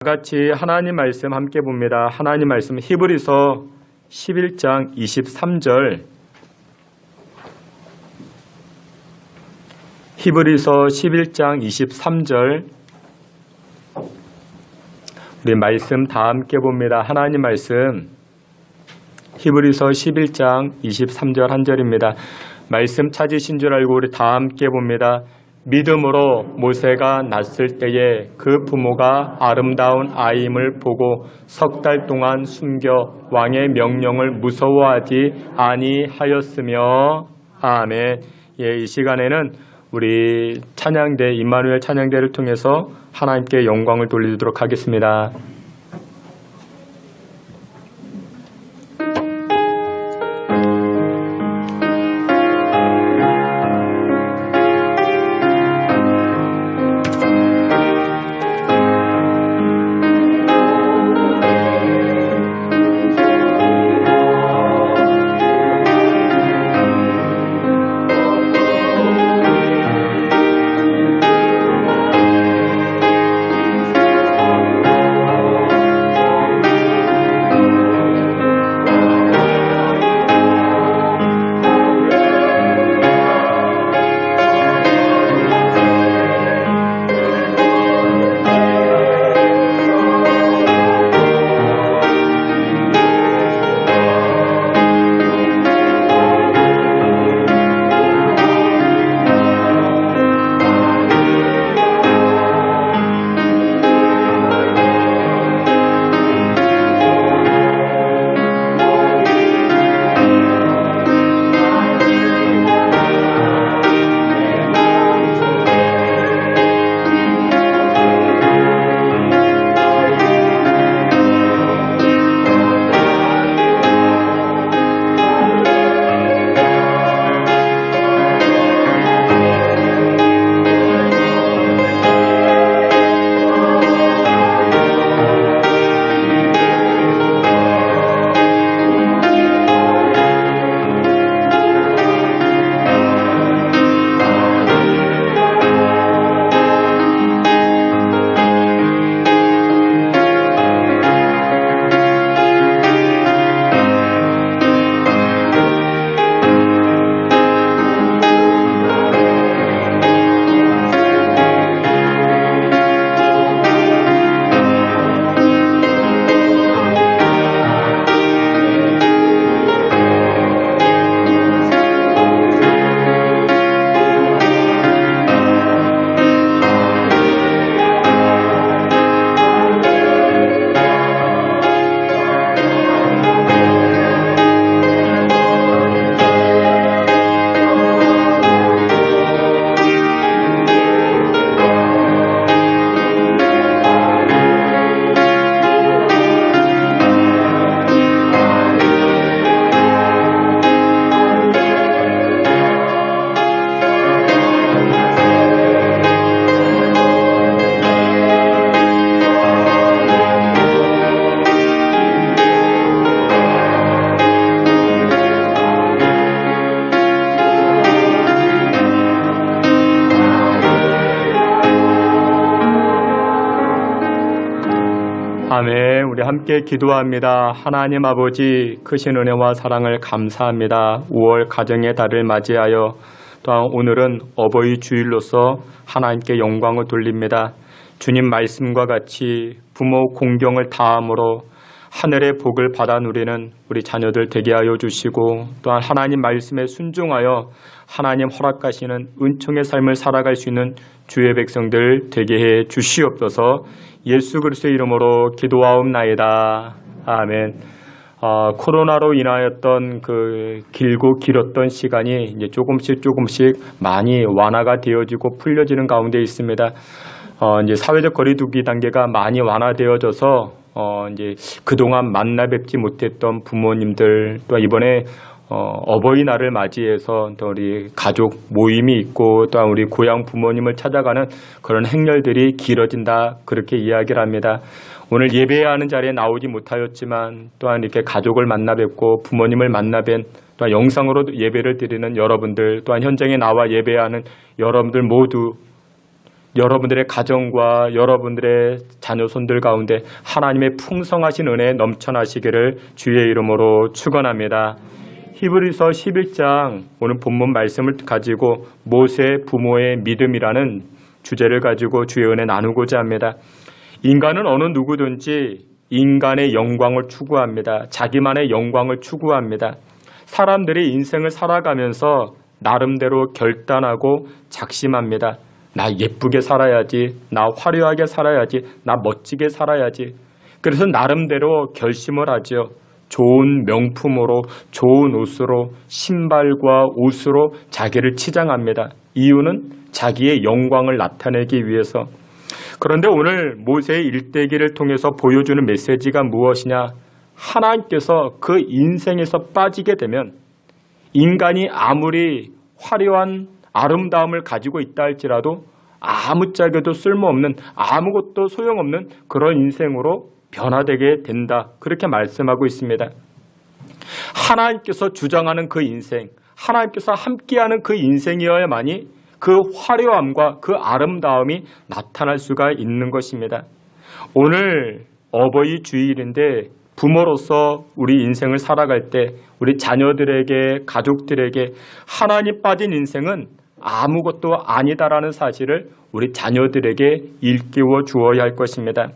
같이 하나님 말씀 함께 봅니다. 하나님 말씀 히브리서 11장 23절 히브리서 11장 23절 우리 말씀 다 함께 봅니다. 하나님 말씀 히브리서 11장 23절 한 절입니다. 말씀 찾으신 줄 알고 우리 다 함께 봅니다. 믿음으로 모세가 낳았을 때에 그 부모가 아름다운 아이임을 보고 석 달 동안 숨겨 왕의 명령을 무서워하지 아니하였으며 아멘. 예, 이 시간에는 우리 찬양대 임마누엘 찬양대를 통해서 하나님께 영광을 돌리도록 하겠습니다. 아멘. 우리 함께 기도합니다. 하나님 아버지 크신 은혜와 사랑을 감사합니다. 5월 가정의 달을 맞이하여 또한 오늘은 어버이 주일로서 하나님께 영광을 돌립니다. 주님 말씀과 같이 부모 공경을 다함으로 하늘의 복을 받아 누리는 우리 자녀들 되게 하여 주시고 또한 하나님 말씀에 순종하여 하나님 허락하시는 은총의 삶을 살아갈 수 있는 주의 백성들 되게 해 주시옵소서. 예수 그리스도의 이름으로 기도하옵나이다. 아멘. 코로나로 인하였던 그 길고 길었던 시간이 이제 조금씩 많이 완화가 되어지고 풀려지는 가운데 있습니다. 이제 사회적 거리두기 단계가 많이 완화되어져서 이제 그동안 만나 뵙지 못했던 부모님들 또 이번에 어버이날을 맞이해서 또 우리 가족 모임이 있고 또 우리 고향 부모님을 찾아가는 그런 행렬들이 길어진다 그렇게 이야기를 합니다. 오늘 예배해야 하는 자리에 나오지 못하였지만 또한 이렇게 가족을 만나 뵙고 부모님을 만나 뵌 또한 영상으로 예배를 드리는 여러분들 또한 현장에 나와 예배하는 여러분들 모두 여러분들의 가정과 여러분들의 자녀손들 가운데 하나님의 풍성하신 은혜 넘쳐나시기를 주의 이름으로 축원합니다. 히브리서 11장 오늘 본문 말씀을 가지고 모세 부모의 믿음이라는 주제를 가지고 주의 은혜 나누고자 합니다. 인간은 어느 누구든지 인간의 영광을 추구합니다. 자기만의 영광을 추구합니다. 사람들이 인생을 살아가면서 나름대로 결단하고 작심합니다. 나 예쁘게 살아야지, 나 화려하게 살아야지, 나 멋지게 살아야지. 그래서 나름대로 결심을 하죠. 좋은 명품으로, 좋은 옷으로, 신발과 옷으로 자기를 치장합니다. 이유는 자기의 영광을 나타내기 위해서. 그런데 오늘 모세의 일대기를 통해서 보여주는 메시지가 무엇이냐? 하나님께서 그 인생에서 빠지게 되면 인간이 아무리 화려한 아름다움을 가지고 있다 할지라도 아무짝에도 쓸모없는, 아무것도 소용없는 그런 인생으로 변화되게 된다. 그렇게 말씀하고 있습니다. 하나님께서 주장하는 그 인생, 하나님께서 함께하는 그 인생이어야만이 그 화려함과 그 아름다움이 나타날 수가 있는 것입니다. 오늘 어버이 주일인데 부모로서 우리 인생을 살아갈 때 우리 자녀들에게, 가족들에게 하나님 빠진 인생은 아무것도 아니다라는 사실을 우리 자녀들에게 일깨워 주어야 할 것입니다.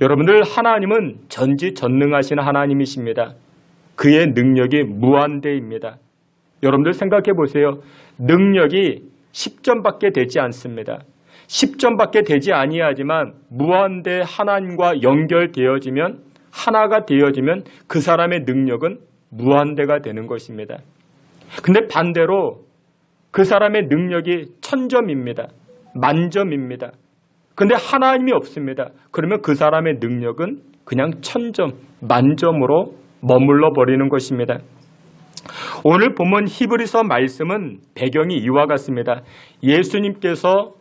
여러분들, 하나님은 전지전능하신 하나님이십니다. 그의 능력이 무한대입니다. 여러분들 생각해 보세요. 능력이 10점밖에 되지 않습니다. 10점밖에 되지 아니하지만 무한대 하나님과 연결되어지면, 하나가 되어지면 그 사람의 능력은 무한대가 되는 것입니다. 근데 반대로 그 사람의 능력이 1000점입니다. 만점입니다. 근데 하나님이 없습니다. 그러면 그 사람의 능력은 그냥 1000점, 만점으로 머물러 버리는 것입니다. 오늘 본문 히브리서 말씀은 배경이 이와 같습니다. 예수님께서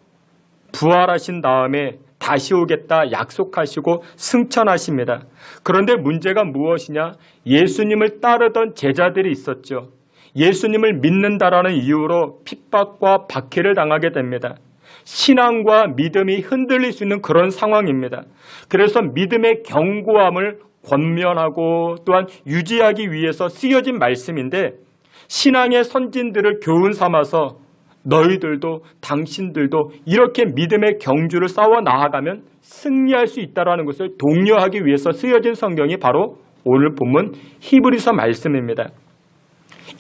부활하신 다음에 다시 오겠다 약속하시고 승천하십니다. 그런데 문제가 무엇이냐? 예수님을 따르던 제자들이 있었죠. 예수님을 믿는다라는 이유로 핍박과 박해를 당하게 됩니다. 신앙과 믿음이 흔들릴 수 있는 그런 상황입니다. 그래서 믿음의 견고함을 권면하고 또한 유지하기 위해서 쓰여진 말씀인데, 신앙의 선진들을 교훈 삼아서 너희들도 당신들도 이렇게 믿음의 경주를 싸워 나아가면 승리할 수 있다는 것을 독려하기 위해서 쓰여진 성경이 바로 오늘 본문 히브리서 말씀입니다.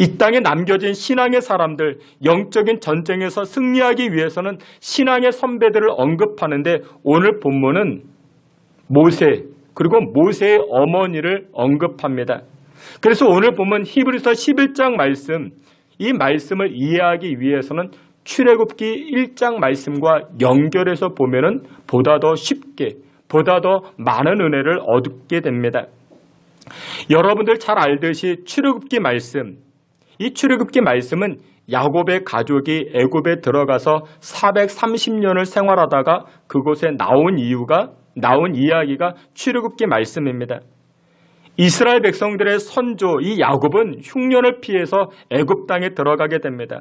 이 땅에 남겨진 신앙의 사람들, 영적인 전쟁에서 승리하기 위해서는 신앙의 선배들을 언급하는데 오늘 본문은 모세, 그리고 모세의 어머니를 언급합니다. 그래서 오늘 본문 히브리서 11장 말씀, 이 말씀을 이해하기 위해서는 출애굽기 1장 말씀과 연결해서 보면은 보다 더 쉽게, 보다 더 많은 은혜를 얻게 됩니다. 여러분들 잘 알듯이 출애굽기 말씀, 이 출애굽기 말씀은 야곱의 가족이 애굽에 들어가서 430년을 생활하다가 그곳에 나온 이야기가 출애굽기 말씀입니다. 이스라엘 백성들의 선조 이 야곱은 흉년을 피해서 애굽 땅에 들어가게 됩니다.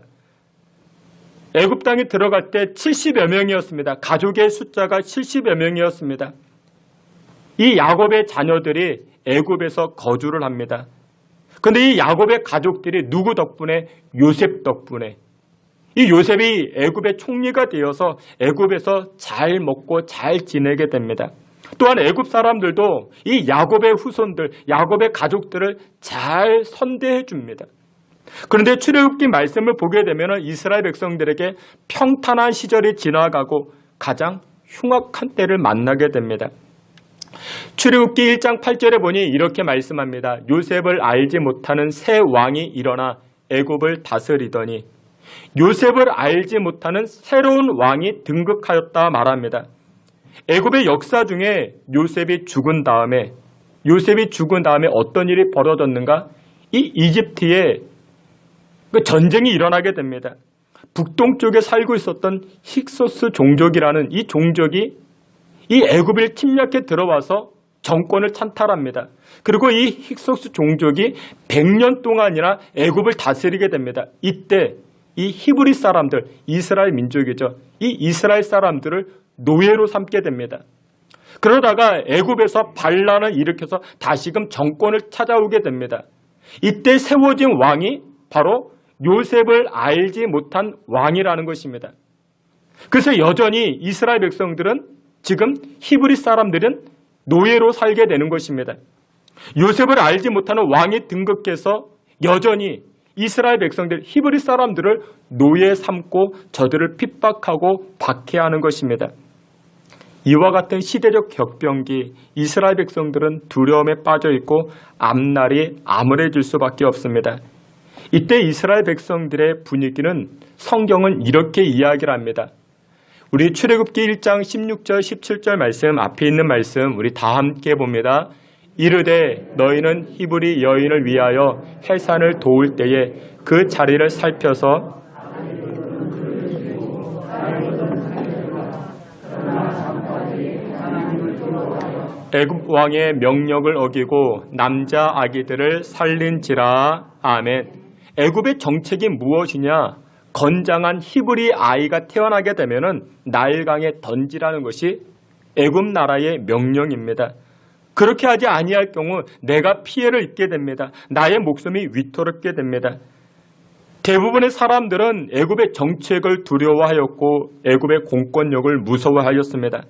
애굽 땅에 들어갈 때 70여 명이었습니다. 가족의 숫자가 70여 명이었습니다. 이 야곱의 자녀들이 애굽에서 거주를 합니다. 그런데 이 야곱의 가족들이 누구 덕분에? 요셉 덕분에. 이 요셉이 애굽의 총리가 되어서 애굽에서 잘 먹고 잘 지내게 됩니다. 또한 애굽 사람들도 이 야곱의 후손들, 야곱의 가족들을 잘 선대해 줍니다. 그런데 출애굽기 말씀을 보게 되면 이스라엘 백성들에게 평탄한 시절이 지나가고 가장 흉악한 때를 만나게 됩니다. 출애굽기 1장 8절에 보니 이렇게 말씀합니다. 요셉을 알지 못하는 새 왕이 일어나 애굽을 다스리더니, 요셉을 알지 못하는 새로운 왕이 등극하였다 말합니다. 애굽의 역사 중에 요셉이 죽은 다음에 어떤 일이 벌어졌는가? 이 이집트에 전쟁이 일어나게 됩니다. 북동쪽에 살고 있었던 힉소스 종족이라는 이 종족이 이 애굽을 침략해 들어와서 정권을 찬탈합니다. 그리고 이 힉소스 종족이 100년 동안이나 애굽을 다스리게 됩니다. 이때 이 히브리 사람들, 이스라엘 민족이죠. 이 이스라엘 사람들을 노예로 삼게 됩니다. 그러다가 애굽에서 반란을 일으켜서 다시금 정권을 찾아오게 됩니다. 이때 세워진 왕이 바로 요셉을 알지 못한 왕이라는 것입니다. 그래서 여전히 이스라엘 백성들은 지금 히브리 사람들은 노예로 살게 되는 것입니다. 요셉을 알지 못하는 왕이 등극해서 여전히 이스라엘 백성들, 히브리 사람들을 노예 삼고 저들을 핍박하고 박해하는 것입니다. 이와 같은 시대적 격변기, 이스라엘 백성들은 두려움에 빠져 있고 앞날이 암울해질 수밖에 없습니다. 이때 이스라엘 백성들의 분위기는 성경은 이렇게 이야기를 합니다. 우리 출애굽기 1장 16절 17절 말씀, 앞에 있는 말씀 우리 다 함께 봅니다. 이르되 너희는 히브리 여인을 위하여 해산을 도울 때에 그 자리를 살펴서 애굽 왕의 명령을 어기고 남자 아기들을 살린지라. 아멘. 애굽의 정책이 무엇이냐? 건장한 히브리 아이가 태어나게 되면은 나일강에 던지라는 것이 애굽 나라의 명령입니다. 그렇게 하지 아니할 경우 내가 피해를 입게 됩니다. 나의 목숨이 위태롭게 됩니다. 대부분의 사람들은 애굽의 정책을 두려워하였고 애굽의 공권력을 무서워하였습니다.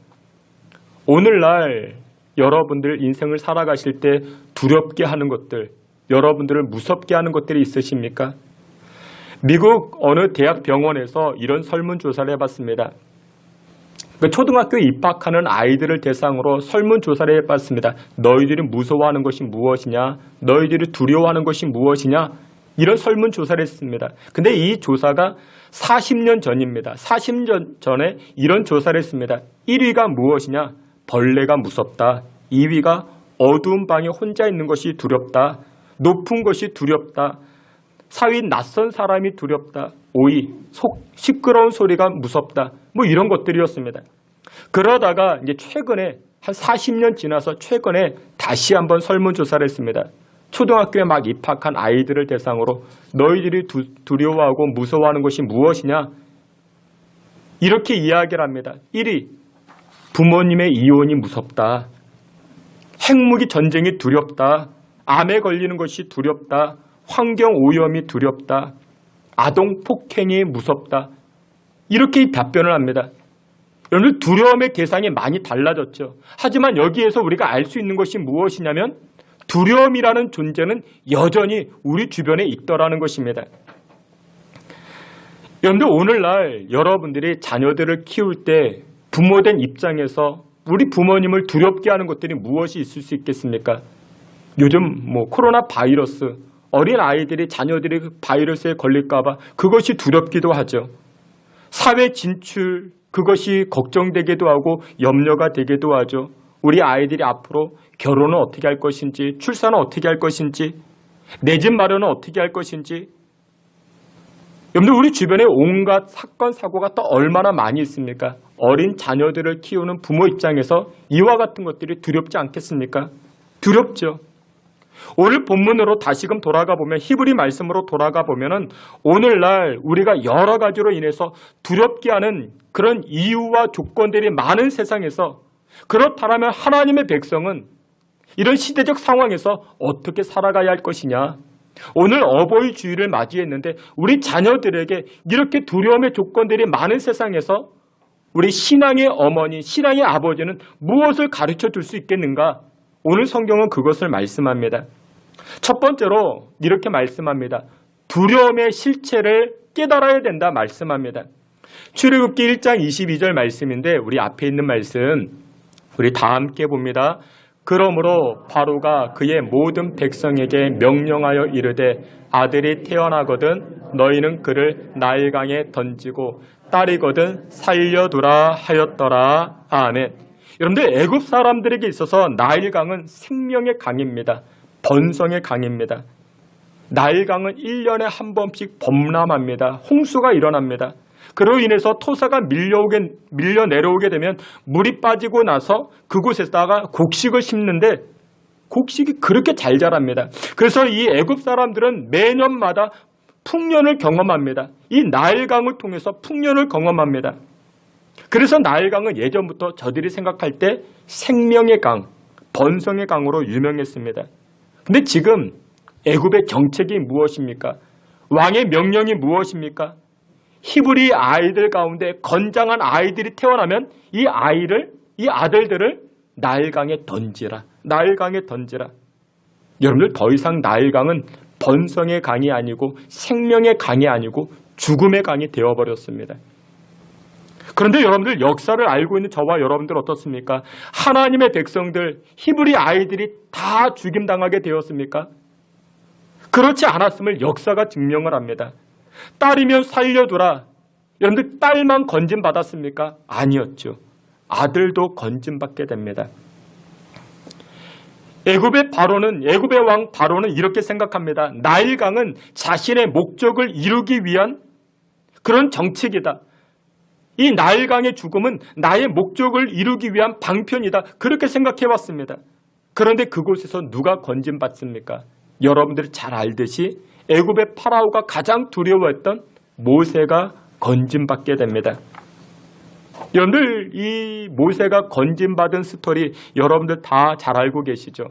오늘날 여러분들 인생을 살아가실 때 두렵게 하는 것들, 여러분들을 무섭게 하는 것들이 있으십니까? 미국 어느 대학 병원에서 이런 설문조사를 해봤습니다. 초등학교 입학하는 아이들을 대상으로 설문조사를 해봤습니다. 너희들이 무서워하는 것이 무엇이냐? 너희들이 두려워하는 것이 무엇이냐? 이런 설문조사를 했습니다. 근데 이 조사가 40년 전입니다. 40년 전에 이런 조사를 했습니다. 1위가 무엇이냐? 벌레가 무섭다. 2위가 어두운 방에 혼자 있는 것이 두렵다. 높은 것이 두렵다. 사위 낯선 사람이 두렵다. 5위 시끄러운 소리가 무섭다. 뭐 이런 것들이었습니다. 그러다가 이제 최근에 한 40년 지나서 최근에 다시 한번 설문조사를 했습니다. 초등학교에 막 입학한 아이들을 대상으로 너희들이 두려워하고 무서워하는 것이 무엇이냐? 이렇게 이야기를 합니다. 1위 부모님의 이혼이 무섭다. 핵무기 전쟁이 두렵다. 암에 걸리는 것이 두렵다. 환경 오염이 두렵다. 아동 폭행이 무섭다. 이렇게 답변을 합니다. 여러분 두려움의 대상이 많이 달라졌죠. 하지만 여기에서 우리가 알 수 있는 것이 무엇이냐면 두려움이라는 존재는 여전히 우리 주변에 있더라는 것입니다. 여러분들 오늘날 여러분들이 자녀들을 키울 때 부모된 입장에서 우리 부모님을 두렵게 하는 것들이 무엇이 있을 수 있겠습니까? 요즘 코로나 바이러스, 어린 아이들이 자녀들이 바이러스에 걸릴까 봐 그것이 두렵기도 하죠. 사회 진출, 그것이 걱정되기도 하고 염려가 되기도 하죠. 우리 아이들이 앞으로 결혼은 어떻게 할 것인지, 출산은 어떻게 할 것인지, 내 집 마련은 어떻게 할 것인지. 여러분들 우리 주변에 온갖 사건, 사고가 또 얼마나 많이 있습니까? 어린 자녀들을 키우는 부모 입장에서 이와 같은 것들이 두렵지 않겠습니까? 두렵죠. 오늘 본문으로 다시금 돌아가 보면 히브리 말씀으로 돌아가 보면은 오늘날 우리가 여러 가지로 인해서 두렵게 하는 그런 이유와 조건들이 많은 세상에서 그렇다면 하나님의 백성은 이런 시대적 상황에서 어떻게 살아가야 할 것이냐? 오늘 어버이 주일을 맞이했는데 우리 자녀들에게 이렇게 두려움의 조건들이 많은 세상에서 우리 신앙의 어머니, 신앙의 아버지는 무엇을 가르쳐 줄 수 있겠는가? 오늘 성경은 그것을 말씀합니다. 첫 번째로 이렇게 말씀합니다. 두려움의 실체를 깨달아야 된다 말씀합니다. 출애굽기 1장 22절 말씀인데 우리 앞에 있는 말씀 우리 다 함께 봅니다. 그러므로 바로가 그의 모든 백성에게 명령하여 이르되 아들이 태어나거든 너희는 그를 나일강에 던지고 딸이거든 살려두라 하였더라. 아멘. 여러분들 애굽 사람들에게 있어서 나일강은 생명의 강입니다. 번성의 강입니다. 나일강은 1년에 한 번씩 범람합니다. 홍수가 일어납니다. 그로 인해서 토사가 밀려 내려오게 되면 물이 빠지고 나서 그곳에다가 곡식을 심는데 곡식이 그렇게 잘 자랍니다. 그래서 이 애굽 사람들은 매년마다 풍년을 경험합니다. 이 나일강을 통해서 풍년을 경험합니다. 그래서 나일강은 예전부터 저들이 생각할 때 생명의 강, 번성의 강으로 유명했습니다. 근데 지금 애굽의 정책이 무엇입니까? 왕의 명령이 무엇입니까? 히브리 아이들 가운데 건장한 아이들이 태어나면 이 아들들을 나일강에 던지라. 나일강에 던지라. 여러분들 더 이상 나일강은 번성의 강이 아니고 생명의 강이 아니고 죽음의 강이 되어버렸습니다. 그런데 여러분들 역사를 알고 있는 저와 여러분들 어떻습니까? 하나님의 백성들, 히브리 아이들이 다 죽임당하게 되었습니까? 그렇지 않았음을 역사가 증명을 합니다. 딸이면 살려두라. 여러분들 딸만 건진받았습니까? 아니었죠. 아들도 건진받게 됩니다. 애굽의 왕 바로는 이렇게 생각합니다. 나일강은 자신의 목적을 이루기 위한 그런 정책이다. 이 나일강의 죽음은 나의 목적을 이루기 위한 방편이다. 그렇게 생각해왔습니다. 그런데 그곳에서 누가 건진받습니까? 여러분들이 잘 알듯이 애굽의 파라오가 가장 두려워했던 모세가 건진받게 됩니다. 여러분들 이 모세가 건진받은 스토리 여러분들 다 잘 알고 계시죠?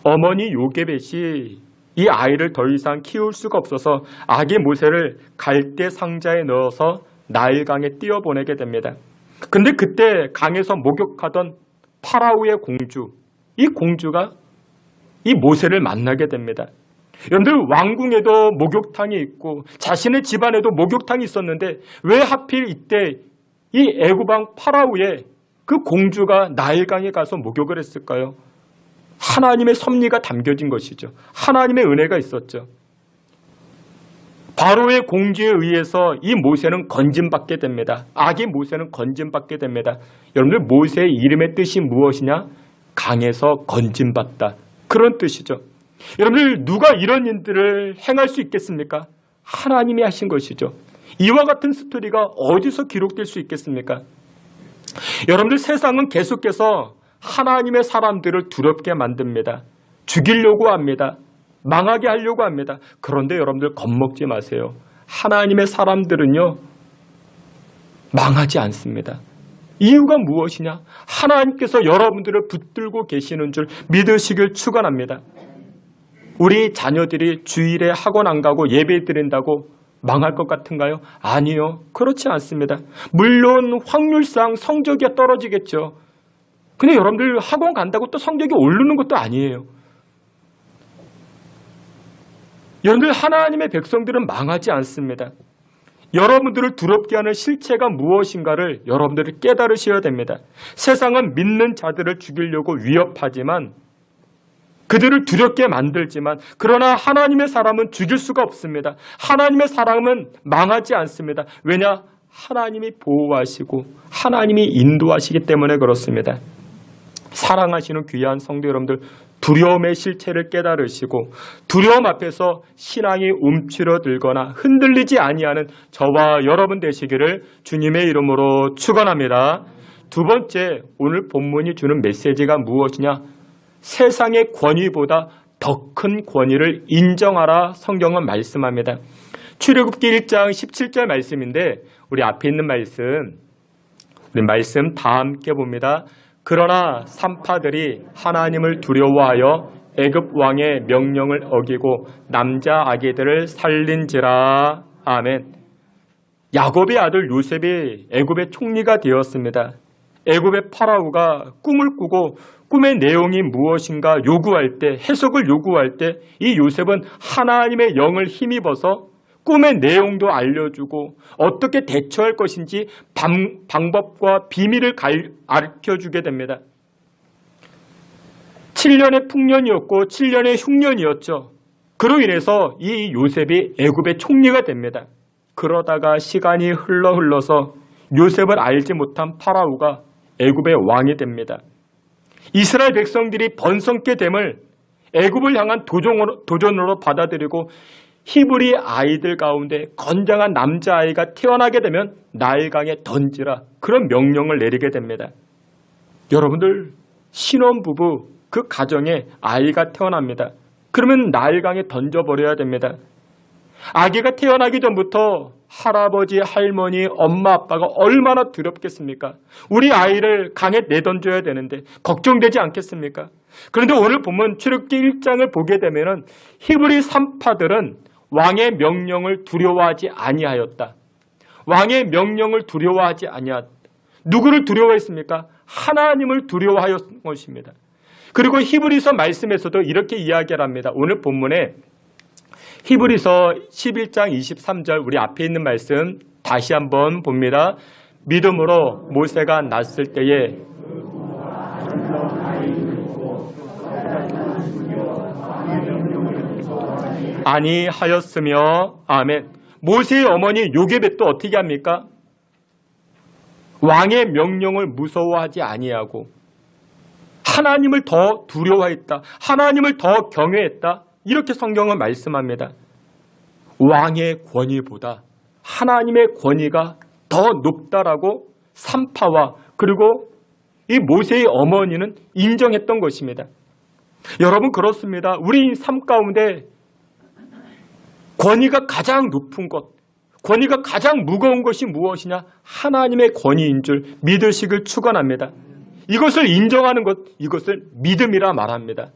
어머니 요게벳이 이 아이를 더 이상 키울 수가 없어서 아기 모세를 갈대 상자에 넣어서 나일강에 띄어보내게 됩니다. 근데 그때 강에서 목욕하던 파라오의 공주, 이 공주가 이 모세를 만나게 됩니다. 여러분들 왕궁에도 목욕탕이 있고 자신의 집안에도 목욕탕이 있었는데 왜 하필 이때 이 애굽왕 파라오의 그 공주가 나일강에 가서 목욕을 했을까요? 하나님의 섭리가 담겨진 것이죠. 하나님의 은혜가 있었죠. 바로의 공주에 의해서 이 모세는 건진받게 됩니다. 아기 모세는 건진받게 됩니다. 여러분들 모세의 이름의 뜻이 무엇이냐? 강에서 건진받다. 그런 뜻이죠. 여러분들 누가 이런 일들을 행할 수 있겠습니까? 하나님이 하신 것이죠. 이와 같은 스토리가 어디서 기록될 수 있겠습니까? 여러분들 세상은 계속해서 하나님의 사람들을 두렵게 만듭니다. 죽이려고 합니다. 망하게 하려고 합니다. 그런데 여러분들 겁먹지 마세요. 하나님의 사람들은요 망하지 않습니다. 이유가 무엇이냐? 하나님께서 여러분들을 붙들고 계시는 줄 믿으시길 축원합니다. 우리 자녀들이 주일에 학원 안 가고 예배 드린다고 망할 것 같은가요? 아니요. 그렇지 않습니다. 물론 확률상 성적이 떨어지겠죠. 근데 여러분들 학원 간다고 또 성적이 오르는 것도 아니에요. 여러분들 하나님의 백성들은 망하지 않습니다. 여러분들을 두렵게 하는 실체가 무엇인가를 여러분들이 깨달으셔야 됩니다. 세상은 믿는 자들을 죽이려고 위협하지만 그들을 두렵게 만들지만 그러나 하나님의 사람은 죽일 수가 없습니다. 하나님의 사람은 망하지 않습니다. 왜냐? 하나님이 보호하시고 하나님이 인도하시기 때문에 그렇습니다. 사랑하시는 귀한 성도 여러분들, 두려움의 실체를 깨달으시고 두려움 앞에서 신앙이 움츠러들거나 흔들리지 아니하는 저와 여러분 되시기를 주님의 이름으로 축원합니다. 두 번째, 오늘 본문이 주는 메시지가 무엇이냐? 세상의 권위보다 더 큰 권위를 인정하라. 성경은 말씀합니다. 출애굽기 1장 17절 말씀인데 우리 앞에 있는 우리 말씀 다 함께 봅니다. 그러나 산파들이 하나님을 두려워하여 애굽 왕의 명령을 어기고 남자 아기들을 살린지라. 아멘. 야곱의 아들 요셉이 애굽의 총리가 되었습니다. 애굽의 파라오가 꿈을 꾸고 꿈의 내용이 무엇인가 요구할 때, 해석을 요구할 때 이 요셉은 하나님의 영을 힘입어서 꿈의 내용도 알려주고 어떻게 대처할 것인지 방법과 비밀을 가르쳐주게 됩니다. 7년의 풍년이었고 7년의 흉년이었죠. 그로 인해서 이 요셉이 애굽의 총리가 됩니다. 그러다가 시간이 흘러서 요셉을 알지 못한 파라오가 애굽의 왕이 됩니다. 이스라엘 백성들이 번성케 됨을 애굽을 향한 도전으로 받아들이고 히브리 아이들 가운데 건장한 남자아이가 태어나게 되면 나일강에 던지라, 그런 명령을 내리게 됩니다. 여러분들 신혼부부 그 가정에 아이가 태어납니다. 그러면 나일강에 던져버려야 됩니다. 아기가 태어나기 전부터 할아버지, 할머니, 엄마, 아빠가 얼마나 두렵겠습니까? 우리 아이를 강에 내던져야 되는데 걱정되지 않겠습니까? 그런데 오늘 보면 출애굽기 1장을 보게 되면은 히브리 산파들은 왕의 명령을 두려워하지 아니하였다. 왕의 명령을 두려워하지 아니하였다. 누구를 두려워했습니까? 하나님을 두려워하였던 것입니다. 그리고 히브리서 말씀에서도 이렇게 이야기를 합니다. 오늘 본문에 히브리서 11장 23절 우리 앞에 있는 말씀 다시 한번 봅니다. 믿음으로 모세가 났을 때에 아니하였으며 아멘. 모세의 어머니 요게벳도 어떻게 합니까? 왕의 명령을 무서워하지 아니하고 하나님을 더 두려워했다. 하나님을 더 경외했다. 이렇게 성경은 말씀합니다. 왕의 권위보다 하나님의 권위가 더 높다라고 산파와 그리고 이 모세의 어머니는 인정했던 것입니다. 여러분 그렇습니다. 우리 삶 가운데 권위가 가장 높은 것, 권위가 가장 무거운 것이 무엇이냐? 하나님의 권위인 줄 믿으시길 축원합니다. 이것을 인정하는 것, 이것을 믿음이라 말합니다.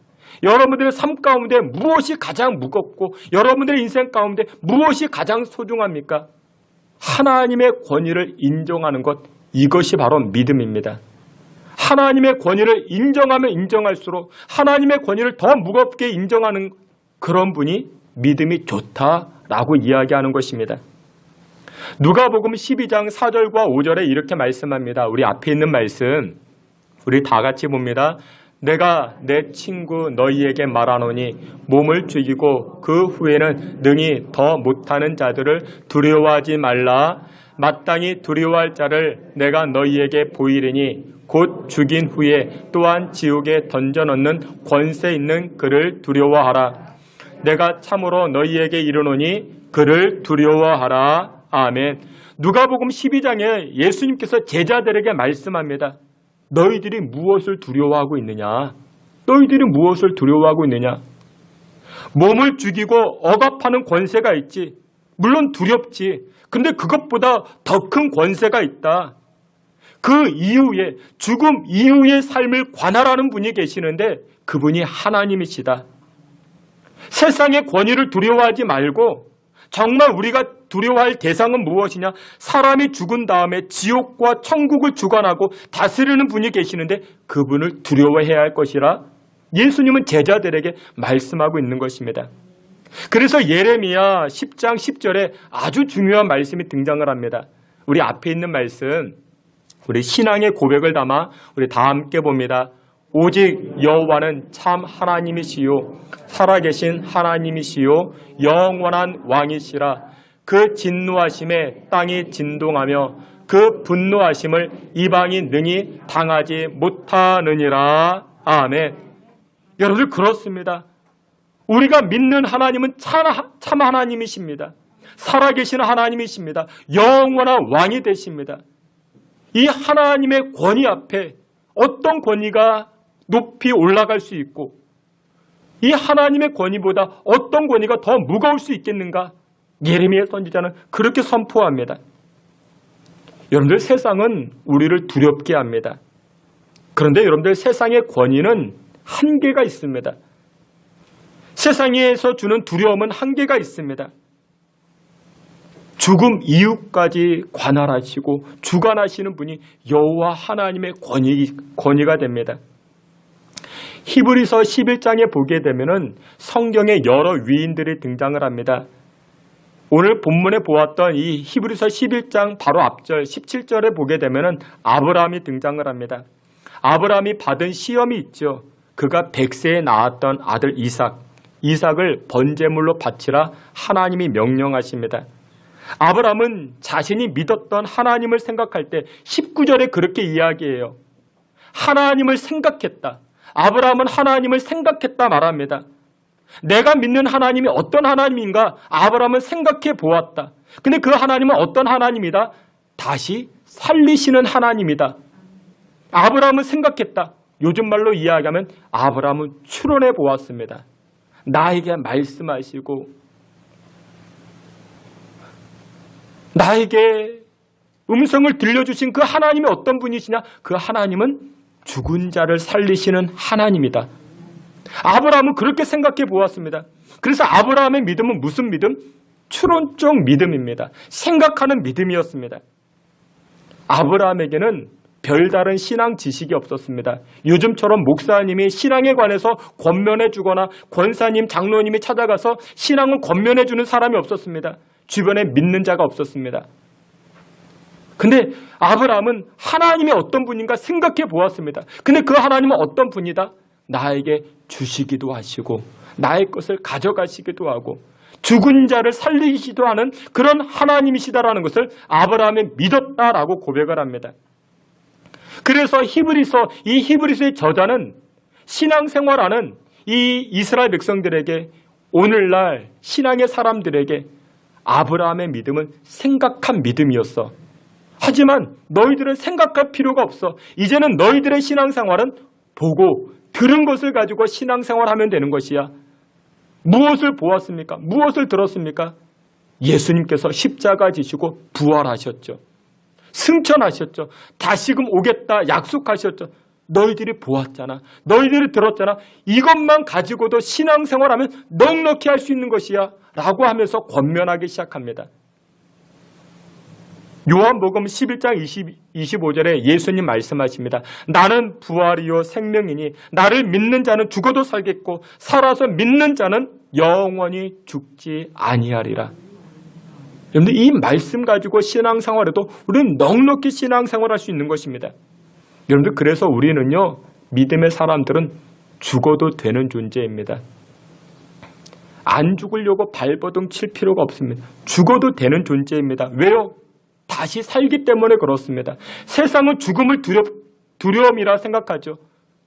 여러분들의 삶 가운데 무엇이 가장 무겁고 여러분들의 인생 가운데 무엇이 가장 소중합니까? 하나님의 권위를 인정하는 것, 이것이 바로 믿음입니다. 하나님의 권위를 인정하면 인정할수록 하나님의 권위를 더 무겁게 인정하는 그런 분이 믿음이 좋다라고 이야기하는 것입니다. 누가복음 12장 4절과 5절에 이렇게 말씀합니다. 우리 앞에 있는 말씀 우리 다 같이 봅니다. 내가 내 친구 너희에게 말하노니 몸을 죽이고 그 후에는 능히 더 못하는 자들을 두려워하지 말라. 마땅히 두려워할 자를 내가 너희에게 보이리니 곧 죽인 후에 또한 지옥에 던져넣는 권세 있는 그를 두려워하라. 내가 참으로 너희에게 이르노니 그를 두려워하라. 아멘. 누가복음 12장에 예수님께서 제자들에게 말씀합니다. 너희들이 무엇을 두려워하고 있느냐? 너희들이 무엇을 두려워하고 있느냐? 몸을 죽이고 억압하는 권세가 있지. 물론 두렵지. 근데 그것보다 더 큰 권세가 있다. 그 이후에 죽음 이후의 삶을 관할하는 분이 계시는데 그분이 하나님이시다. 세상의 권위를 두려워하지 말고 정말 우리가 두려워할 대상은 무엇이냐? 사람이 죽은 다음에 지옥과 천국을 주관하고 다스리는 분이 계시는데 그분을 두려워해야 할 것이라 예수님은 제자들에게 말씀하고 있는 것입니다. 그래서 예레미야 10장 10절에 아주 중요한 말씀이 등장을 합니다. 우리 앞에 있는 말씀, 우리 신앙의 고백을 담아 우리 다 함께 봅니다. 오직 여호와는 참 하나님이시요 살아계신 하나님이시요 영원한 왕이시라. 그 진노하심에 땅이 진동하며 그 분노하심을 이방이 능히 당하지 못하느니라. 아멘. 여러분들 그렇습니다. 우리가 믿는 하나님은 참 하나님이십니다. 살아계신 하나님이십니다. 영원한 왕이 되십니다. 이 하나님의 권위 앞에 어떤 권위가 높이 올라갈 수 있고 이 하나님의 권위보다 어떤 권위가 더 무거울 수 있겠는가? 예레미야 선지자는 그렇게 선포합니다. 여러분들 세상은 우리를 두렵게 합니다. 그런데 여러분들 세상의 권위는 한계가 있습니다. 세상에서 주는 두려움은 한계가 있습니다. 죽음 이후까지 관할하시고 주관하시는 분이 여호와 하나님의 권위가 됩니다. 히브리서 11장에 보게 되면은 성경에 여러 위인들이 등장을 합니다. 오늘 본문에 보았던 이 히브리서 11장 바로 앞절 17절에 보게 되면은 아브라함이 등장을 합니다. 아브라함이 받은 시험이 있죠. 그가 100세에 낳았던 아들 이삭을 번제물로 바치라 하나님이 명령하십니다. 아브라함은 자신이 믿었던 하나님을 생각할 때 19절에 그렇게 이야기해요. 하나님을 생각했다. 아브라함은 하나님을 생각했다 말합니다. 내가 믿는 하나님이 어떤 하나님인가 아브라함은 생각해 보았다. 근데 그 하나님은 어떤 하나님이다? 다시 살리시는 하나님이다. 아브라함은 생각했다. 요즘 말로 이야기하면 아브라함은 추론해 보았습니다. 나에게 말씀하시고 나에게 음성을 들려주신 그 하나님이 어떤 분이시냐? 그 하나님은 죽은 자를 살리시는 하나님이다. 아브라함은 그렇게 생각해 보았습니다. 그래서 아브라함의 믿음은 무슨 믿음? 추론적 믿음입니다. 생각하는 믿음이었습니다. 아브라함에게는 별다른 신앙 지식이 없었습니다. 요즘처럼 목사님이 신앙에 관해서 권면해 주거나 권사님, 장로님이 찾아가서 신앙을 권면해 주는 사람이 없었습니다. 주변에 믿는 자가 없었습니다. 근데 아브라함은 하나님이 어떤 분인가 생각해 보았습니다. 근데 그 하나님은 어떤 분이다? 나에게 주시기도 하시고 나의 것을 가져가시기도 하고 죽은 자를 살리시기도 하는 그런 하나님이시다라는 것을 아브라함이 믿었다라고 고백을 합니다. 그래서 이 히브리서의 저자는 신앙생활하는 이 이스라엘 백성들에게 오늘날 신앙의 사람들에게 아브라함의 믿음은 생각한 믿음이었어. 하지만 너희들은 생각할 필요가 없어. 이제는 너희들의 신앙생활은 보고 들은 것을 가지고 신앙생활하면 되는 것이야. 무엇을 보았습니까? 무엇을 들었습니까? 예수님께서 십자가 지시고 부활하셨죠. 승천하셨죠. 다시금 오겠다 약속하셨죠. 너희들이 보았잖아. 너희들이 들었잖아. 이것만 가지고도 신앙생활하면 넉넉히 할 수 있는 것이야 라고 하면서 권면하기 시작합니다. 요한복음 11장 25절에 예수님 말씀하십니다. 나는 부활이요 생명이니 나를 믿는 자는 죽어도 살겠고 살아서 믿는 자는 영원히 죽지 아니하리라. 여러분들 이 말씀 가지고 신앙생활에도 우리는 넉넉히 신앙생활할 수 있는 것입니다. 여러분들 그래서 우리는요 믿음의 사람들은 죽어도 되는 존재입니다. 안 죽으려고 발버둥 칠 필요가 없습니다. 죽어도 되는 존재입니다. 왜요? 다시 살기 때문에 그렇습니다. 세상은 죽음을 두려움이라 생각하죠.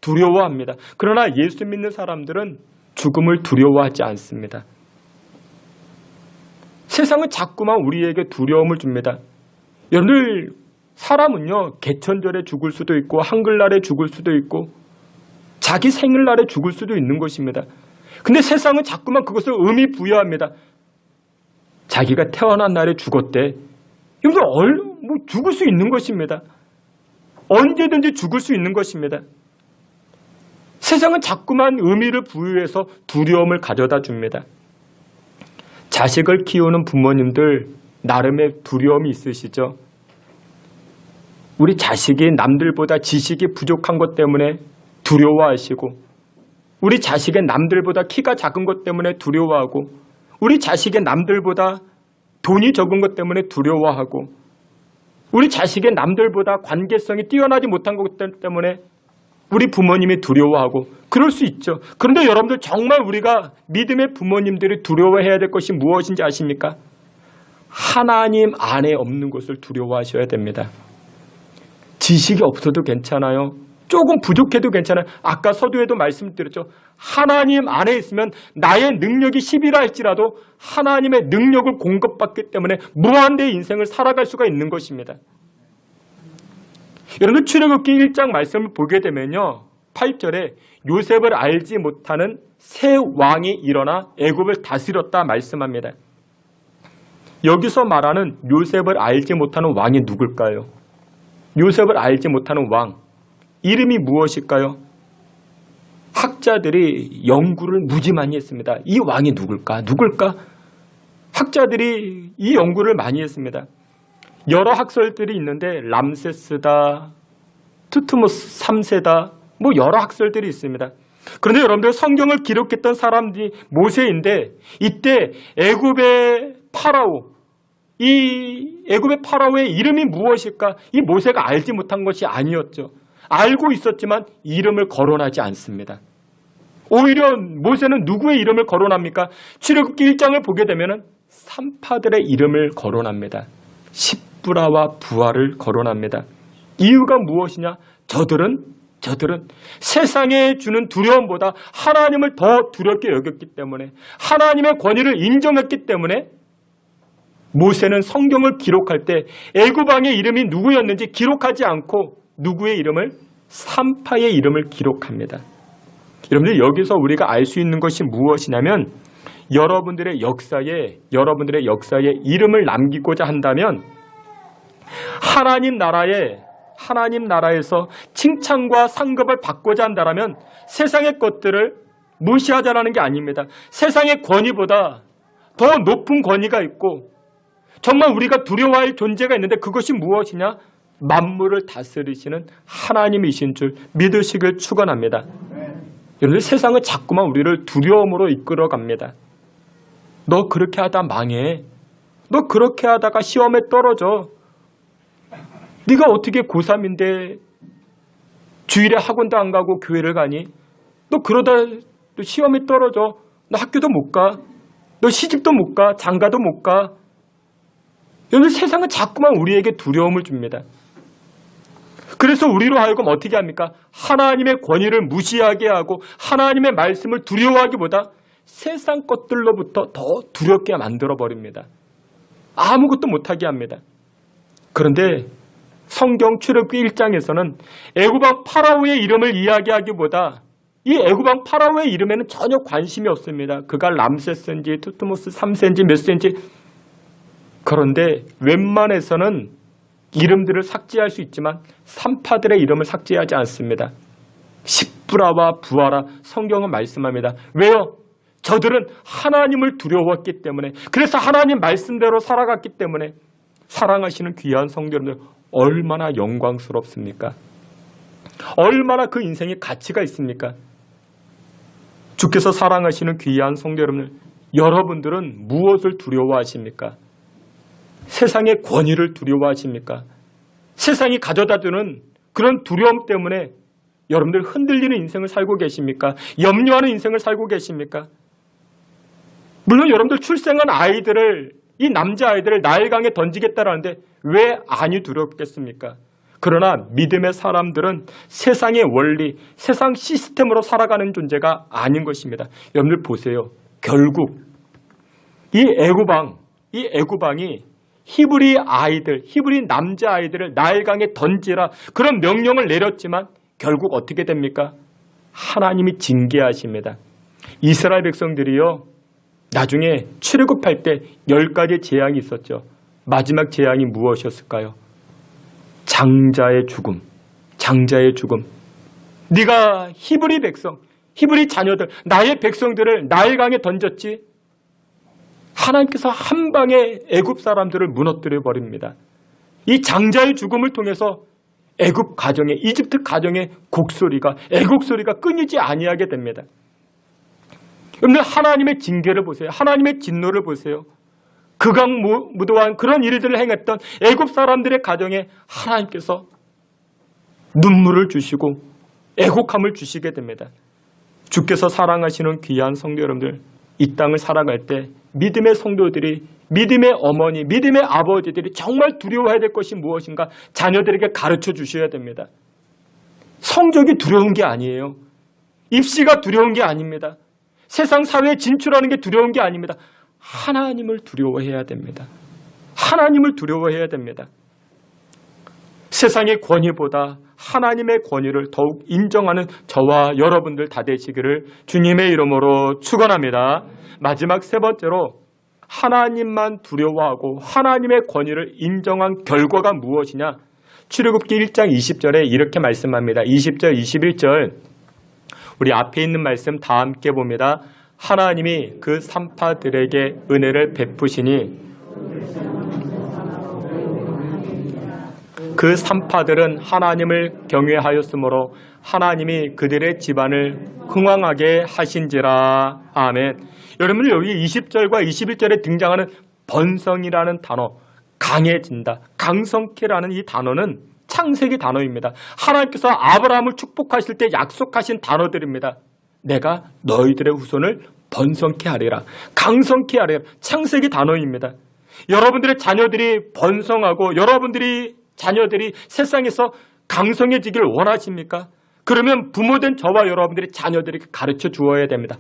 두려워합니다. 그러나 예수 믿는 사람들은 죽음을 두려워하지 않습니다. 세상은 자꾸만 우리에게 두려움을 줍니다. 여러분들 사람은요 개천절에 죽을 수도 있고 한글날에 죽을 수도 있고 자기 생일날에 죽을 수도 있는 것입니다. 근데 세상은 자꾸만 그것을 의미 부여합니다. 자기가 태어난 날에 죽었대. 여러분들 죽을 수 있는 것입니다. 언제든지 죽을 수 있는 것입니다. 세상은 자꾸만 의미를 부여해서 두려움을 가져다 줍니다. 자식을 키우는 부모님들 나름의 두려움이 있으시죠? 우리 자식이 남들보다 지식이 부족한 것 때문에 두려워하시고 우리 자식의 남들보다 키가 작은 것 때문에 두려워하고 우리 자식의 남들보다 돈이 적은 것 때문에 두려워하고 우리 자식의 남들보다 관계성이 뛰어나지 못한 것 때문에 우리 부모님이 두려워하고 그럴 수 있죠. 그런데 여러분들 정말 우리가 믿음의 부모님들이 두려워해야 될 것이 무엇인지 아십니까? 하나님 안에 없는 것을 두려워하셔야 됩니다. 지식이 없어도 괜찮아요. 조금 부족해도 괜찮아요. 아까 서두에도 말씀드렸죠. 하나님 안에 있으면 나의 능력이 10이라 할지라도 하나님의 능력을 공급받기 때문에 무한대의 인생을 살아갈 수가 있는 것입니다. 여러분 출애굽기 1장 말씀을 보게 되면요. 8절에 요셉을 알지 못하는 새 왕이 일어나 애굽을 다스렸다 말씀합니다. 여기서 말하는 요셉을 알지 못하는 왕이 누굴까요? 요셉을 알지 못하는 왕. 이름이 무엇일까요? 학자들이 연구를 무지 많이 했습니다. 이 왕이 누굴까? 학자들이 이 연구를 많이 했습니다. 여러 학설들이 있는데 람세스다, 투트모스 3세다, 여러 학설들이 있습니다. 그런데 여러분들 성경을 기록했던 사람들이 모세인데 이때 애굽의 파라오, 이 애굽의 파라오의 이름이 무엇일까? 이 모세가 알지 못한 것이 아니었죠. 알고 있었지만 이름을 거론하지 않습니다. 오히려 모세는 누구의 이름을 거론합니까? 출애굽기 1장을 보게 되면 산파들의 이름을 거론합니다. 십브라와 부하를 거론합니다. 이유가 무엇이냐? 저들은 세상에 주는 두려움보다 하나님을 더 두렵게 여겼기 때문에 하나님의 권위를 인정했기 때문에 모세는 성경을 기록할 때 애굽 왕의 이름이 누구였는지 기록하지 않고 누구의 이름을? 산파의 이름을 기록합니다. 여러분들 여기서 우리가 알 수 있는 것이 무엇이냐면 여러분들의 역사에 이름을 남기고자 한다면 하나님 나라에서 칭찬과 상급을 받고자 한다면 세상의 것들을 무시하자라는 게 아닙니다. 세상의 권위보다 더 높은 권위가 있고 정말 우리가 두려워할 존재가 있는데 그것이 무엇이냐? 만물을 다스리시는 하나님이신 줄 믿으시길 축원합니다. 여러분들, 세상은 자꾸만 우리를 두려움으로 이끌어갑니다. 너 그렇게 하다 망해. 너 그렇게 하다가 시험에 떨어져. 네가 어떻게 고3인데 주일에 학원도 안 가고 교회를 가니? 너 그러다 또 시험에 떨어져. 너 학교도 못 가. 너 시집도 못 가. 장가도 못 가. 여러분, 세상은 자꾸만 우리에게 두려움을 줍니다. 그래서 우리로 하여금 어떻게 합니까? 하나님의 권위를 무시하게 하고 하나님의 말씀을 두려워하기보다 세상 것들로부터 더 두렵게 만들어버립니다. 아무것도 못하게 합니다. 그런데 성경 출애굽기 1장에서는 애굽왕 파라오의 이름을 이야기하기보다 이 애굽왕 파라오의 이름에는 전혀 관심이 없습니다. 그가 람세스인지 투트모스 3세인지 몇 세인지. 그런데 웬만해서는 이름들을 삭제할 수 있지만 산파들의 이름을 삭제하지 않습니다. 십브라와 부하라 성경은 말씀합니다. 왜요? 저들은 하나님을 두려웠기 때문에, 그래서 하나님 말씀대로 살아갔기 때문에. 사랑하시는 귀한 성도 여러분들, 얼마나 영광스럽습니까? 얼마나 그 인생에 가치가 있습니까? 주께서 사랑하시는 귀한 성도 여러분들, 여러분들은 무엇을 두려워하십니까? 세상의 권위를 두려워하십니까? 세상이 가져다주는 그런 두려움 때문에 여러분들 흔들리는 인생을 살고 계십니까? 염려하는 인생을 살고 계십니까? 물론 여러분들 출생한 아이들을, 이 남자아이들을 나일강에 던지겠다라는데 왜 안이 두렵겠습니까? 그러나 믿음의 사람들은 세상의 원리, 세상 시스템으로 살아가는 존재가 아닌 것입니다. 여러분들 보세요. 결국 이 애굽왕이 히브리 남자아이들을 나일강에 던지라 그런 명령을 내렸지만 결국 어떻게 됩니까? 하나님이 징계하십니다. 이스라엘 백성들이요, 나중에 출애굽할 때 10가지 재앙이 있었죠. 마지막 재앙이 무엇이었을까요? 장자의 죽음. 네가 히브리 자녀들, 나의 백성들을 나일강에 던졌지. 하나님께서 한 방에 애굽 사람들을 무너뜨려 버립니다. 이 장자의 죽음을 통해서 애굽 가정에, 이집트 가정의 애곡소리가 끊이지 아니하게 됩니다. 여러분들, 하나님의 징계를 보세요. 하나님의 진노를 보세요. 극악무도한 그런 일들을 행했던 애굽 사람들의 가정에 하나님께서 눈물을 주시고 애곡함을 주시게 됩니다. 주께서 사랑하시는 귀한 성도 여러분들, 이 땅을 살아갈 때 믿음의 성도들이, 믿음의 어머니, 믿음의 아버지들이 정말 두려워해야 될 것이 무엇인가 자녀들에게 가르쳐 주셔야 됩니다. 성적이 두려운 게 아니에요. 입시가 두려운 게 아닙니다. 세상 사회에 진출하는 게 두려운 게 아닙니다. 하나님을 두려워해야 됩니다. 하나님을 두려워해야 됩니다. 세상의 권위보다 하나님의 권위를 더욱 인정하는 저와 여러분들 다 되시기를 주님의 이름으로 축원합니다. 마지막 세 번째로, 하나님만 두려워하고 하나님의 권위를 인정한 결과가 무엇이냐? 출애굽기 1장 20절에 이렇게 말씀합니다. 20절, 21절 우리 앞에 있는 말씀 다 함께 봅니다. 하나님이 그 산파들에게 은혜를 베푸시니 그 산파들은 하나님을 경외하였으므로 하나님이 그들의 집안을 흥왕하게 하신지라. 아멘. 여러분들, 여기 20절과 21절에 등장하는 번성이라는 단어, 강해진다, 강성케라는 이 단어는 창세기 단어입니다. 하나님께서 아브라함을 축복하실 때 약속하신 단어들입니다. 내가 너희들의 후손을 번성케 하리라, 강성케 하리라. 창세기 단어입니다. 여러분들의 자녀들이 번성하고 여러분들이 자녀들이 세상에서 강성해지길 원하십니까? 그러면 부모된 저와 여러분들이 자녀들에게 가르쳐 주어야 됩니다.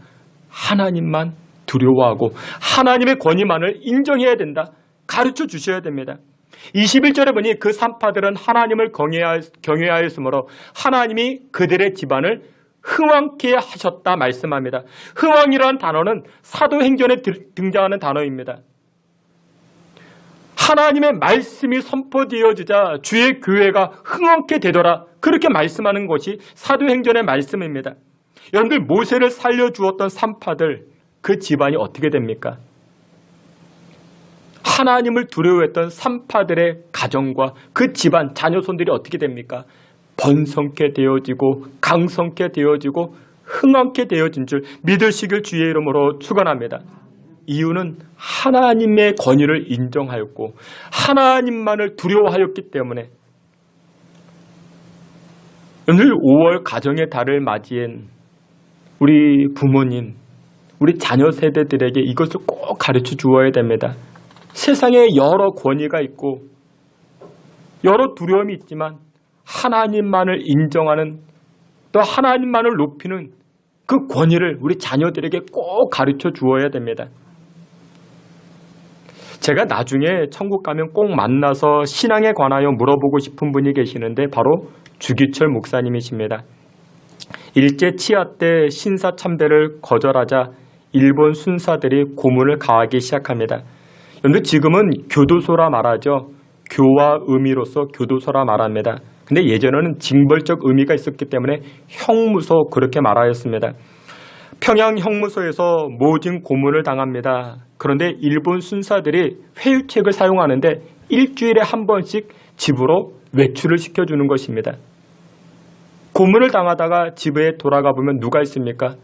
하나님만 두려워하고 하나님의 권위만을 인정해야 된다. 가르쳐 주셔야 됩니다. 21절에 보니 그 산파들은 하나님을 경외하였으므로 하나님이 그들의 집안을 흥왕케 하셨다 말씀합니다. 흥왕이라는 단어는 사도행전에 등장하는 단어입니다. 하나님의 말씀이 선포되어지자 주의 교회가 흥왕케 되더라, 그렇게 말씀하는 것이 사도행전의 말씀입니다. 여러분들, 모세를 살려주었던 산파들, 그 집안이 어떻게 됩니까? 하나님을 두려워했던 산파들의 가정과 그 집안, 자녀손들이 어떻게 됩니까? 번성케 되어지고 강성케 되어지고 흥왕케 되어진 줄 믿으시길 주의 이름으로 축원합니다. 이유는 하나님의 권위를 인정하였고 하나님만을 두려워하였기 때문에. 오늘 5월 가정의 달을 맞이한 우리 부모님, 우리 자녀 세대들에게 이것을 꼭 가르쳐 주어야 됩니다. 세상에 여러 권위가 있고 여러 두려움이 있지만 하나님만을 인정하는, 또 하나님만을 높이는 그 권위를 우리 자녀들에게 꼭 가르쳐 주어야 됩니다. 제가 나중에 천국 가면 꼭 만나서 신앙에 관하여 물어보고 싶은 분이 계시는데 바로 주기철 목사님이십니다. 일제 치하 때 신사참배를 거절하자 일본 순사들이 고문을 가하기 시작합니다. 그런데 지금은 교도소라 말하죠. 교와 의미로서 교도소라 말합니다. 근데 예전에는 징벌적 의미가 있었기 때문에 형무소, 그렇게 말하였습니다. 평양 형무소에서 모진 고문을 당합니다. 그런데 일본 순사들이 회유책을 사용하는데 일주일에 한 번씩 집으로 외출을 시켜주는 것입니다. 고문을 당하다가 집에 돌아가 보면 누가 있습니까?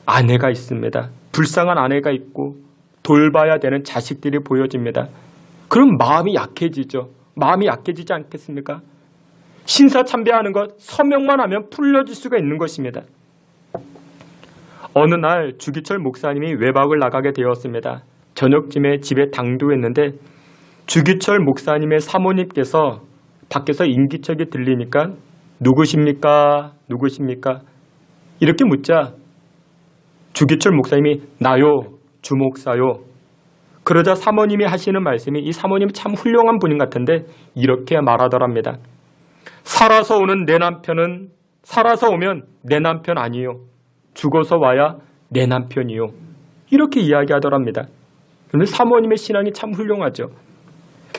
아내가 있습니다. 불쌍한 아내가 있고 돌봐야 되는 자식들이 보여집니다. 그럼 마음이 약해지죠. 마음이 약해지지 않겠습니까? 신사참배하는 것, 서명만 하면 풀려질 수가 있는 것입니다. 어느 날 주기철 목사님이 외박을 나가게 되었습니다. 저녁쯤에 집에 당도했는데 주기철 목사님의 사모님께서 밖에서 인기척이 들리니까 누구십니까? 누구십니까? 이렇게 묻자 주기철 목사님이 나요, 주목사요. 그러자 사모님이 하시는 말씀이, 이 사모님이 참 훌륭한 분인 것 같은데 이렇게 말하더랍니다. 살아서 오는 내 남편은, 살아서 오면 내 남편 아니요, 죽어서 와야 내 남편이요. 이렇게 이야기하더랍니다. 그런데 사모님의 신앙이 참 훌륭하죠.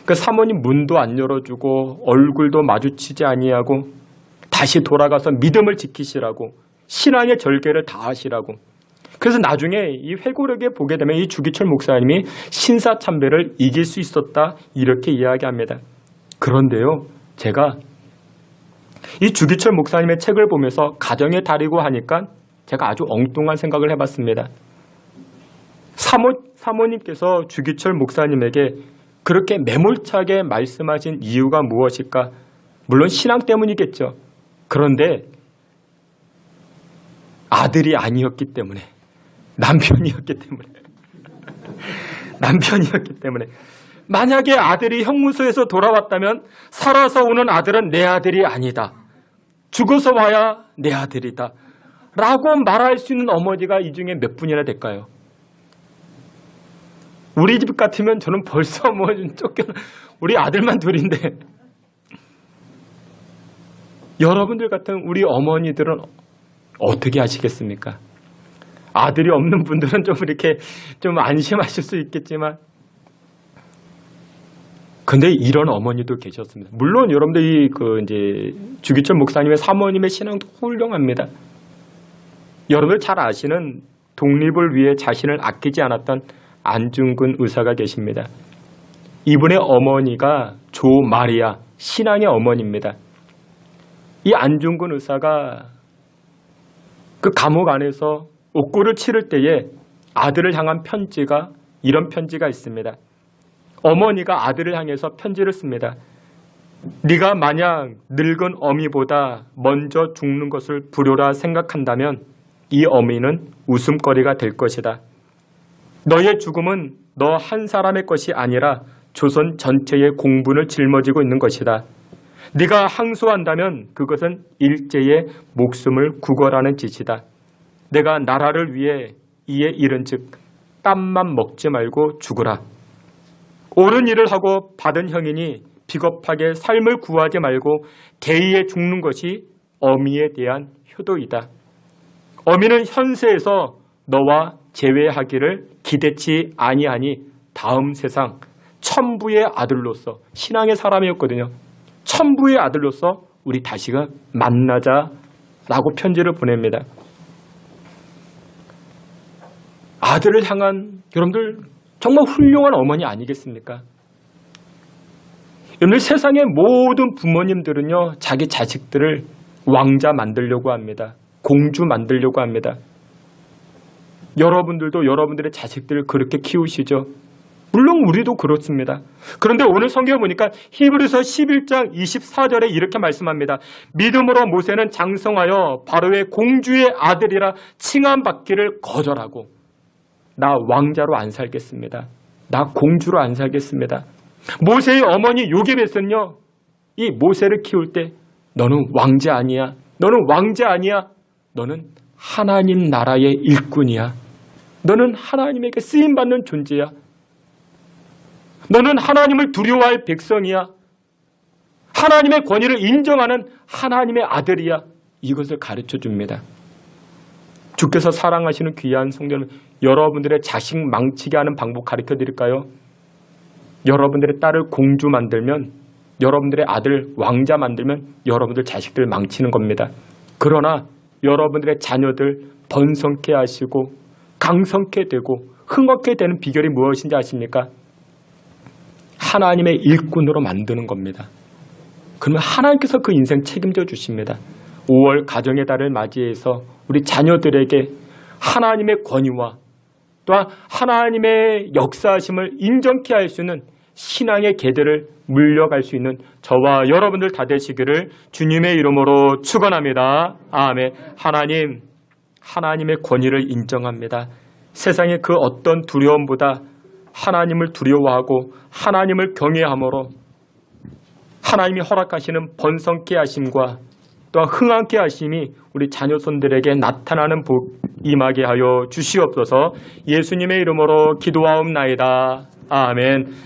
그 사모님 문도 안 열어주고 얼굴도 마주치지 아니하고 다시 돌아가서 믿음을 지키시라고, 신앙의 절개를 다 하시라고. 그래서 나중에 이 회고록에 보게 되면 이 주기철 목사님이 신사참배를 이길 수 있었다, 이렇게 이야기합니다. 그런데요, 제가 이 주기철 목사님의 책을 보면서 가정의 달이고 하니까 제가 아주 엉뚱한 생각을 해봤습니다. 사모님께서 주기철 목사님에게 그렇게 매몰차게 말씀하신 이유가 무엇일까? 물론 신앙 때문이겠죠. 그런데 아들이 아니었기 때문에, 남편이었기 때문에 만약에 아들이 형무소에서 돌아왔다면 살아서 오는 아들은 내 아들이 아니다, 죽어서 와야 내 아들이다 라고 말할 수 있는 어머니가 이 중에 몇 분이나 될까요? 우리 집 같으면 저는 벌써 우리 아들만 둘인데, 여러분들 같은 우리 어머니들은 어떻게 하시겠습니까? 아들이 없는 분들은 좀 이렇게 좀 안심하실 수 있겠지만, 근데 이런 어머니도 계셨습니다. 물론 여러분들이 이제 주기철 목사님의 사모님의 신앙도 훌륭합니다. 여러분들 잘 아시는 독립을 위해 자신을 아끼지 않았던 안중근 의사가 계십니다. 이분의 어머니가 조마리아, 신앙의 어머니입니다. 이 안중근 의사가 그 감옥 안에서 옥고를 치를 때에 아들을 향한 편지가, 이런 편지가 있습니다. 어머니가 아들을 향해서 편지를 씁니다. 네가 만약 늙은 어미보다 먼저 죽는 것을 불효라 생각한다면 이 어미는 웃음거리가 될 것이다. 너의 죽음은 너 한 사람의 것이 아니라 조선 전체의 공분을 짊어지고 있는 것이다. 네가 항소한다면 그것은 일제의 목숨을 구걸하는 짓이다. 내가 나라를 위해 이에 이른즉 땀만 먹지 말고 죽으라. 옳은 일을 하고 받은 형이니 비겁하게 삶을 구하지 말고 개의에 죽는 것이 어미에 대한 효도이다. 어미는 현세에서 너와 재회하기를 기대치 아니하니 다음 세상 천부의 아들로서, 신앙의 사람이었거든요. 천부의 아들로서 우리 다시금 만나자라고 편지를 보냅니다. 아들을 향한, 여러분들 정말 훌륭한 어머니 아니겠습니까? 여러분들, 세상의 모든 부모님들은요, 자기 자식들을 왕자 만들려고 합니다. 공주 만들려고 합니다. 여러분들도 여러분들의 자식들을 그렇게 키우시죠. 물론 우리도 그렇습니다. 그런데 오늘 성경에 보니까 히브리서 11장 24절에 이렇게 말씀합니다. 믿음으로 모세는 장성하여 바로의 공주의 아들이라 칭함받기를 거절하고, 나 왕자로 안 살겠습니다. 나 공주로 안 살겠습니다. 모세의 어머니 요게벳은요, 이 모세를 키울 때 너는 왕자 아니야. 너는 왕자 아니야. 너는 하나님 나라의 일꾼이야. 너는 하나님에게 쓰임받는 존재야. 너는 하나님을 두려워할 백성이야. 하나님의 권위를 인정하는 하나님의 아들이야. 이것을 가르쳐 줍니다. 주께서 사랑하시는 귀한 성도는 여러분들의 자식 망치게 하는 방법 가르쳐 드릴까요? 여러분들의 딸을 공주 만들면, 여러분들의 아들 왕자 만들면 여러분들 자식들 망치는 겁니다. 그러나 여러분들의 자녀들 번성케 하시고 강성케 되고 흥하게 되는 비결이 무엇인지 아십니까? 하나님의 일꾼으로 만드는 겁니다. 그러면 하나님께서 그 인생 책임져 주십니다. 5월 가정의 달을 맞이해서 우리 자녀들에게 하나님의 권위와 또한 하나님의 역사하심을 인정케 할 수 있는 신앙의 계대를 물려갈 수 있는 저와 여러분들 다 되시기를 주님의 이름으로 축원합니다. 아멘. 하나님, 하나님의 권위를 인정합니다. 세상의 그 어떤 두려움보다 하나님을 두려워하고 하나님을 경외함으로 하나님이 허락하시는 번성케 하심과 또한 흥하게 하심이 우리 자녀손들에게 나타나는 복 임하게 하여 주시옵소서. 예수님의 이름으로 기도하옵나이다. 아멘.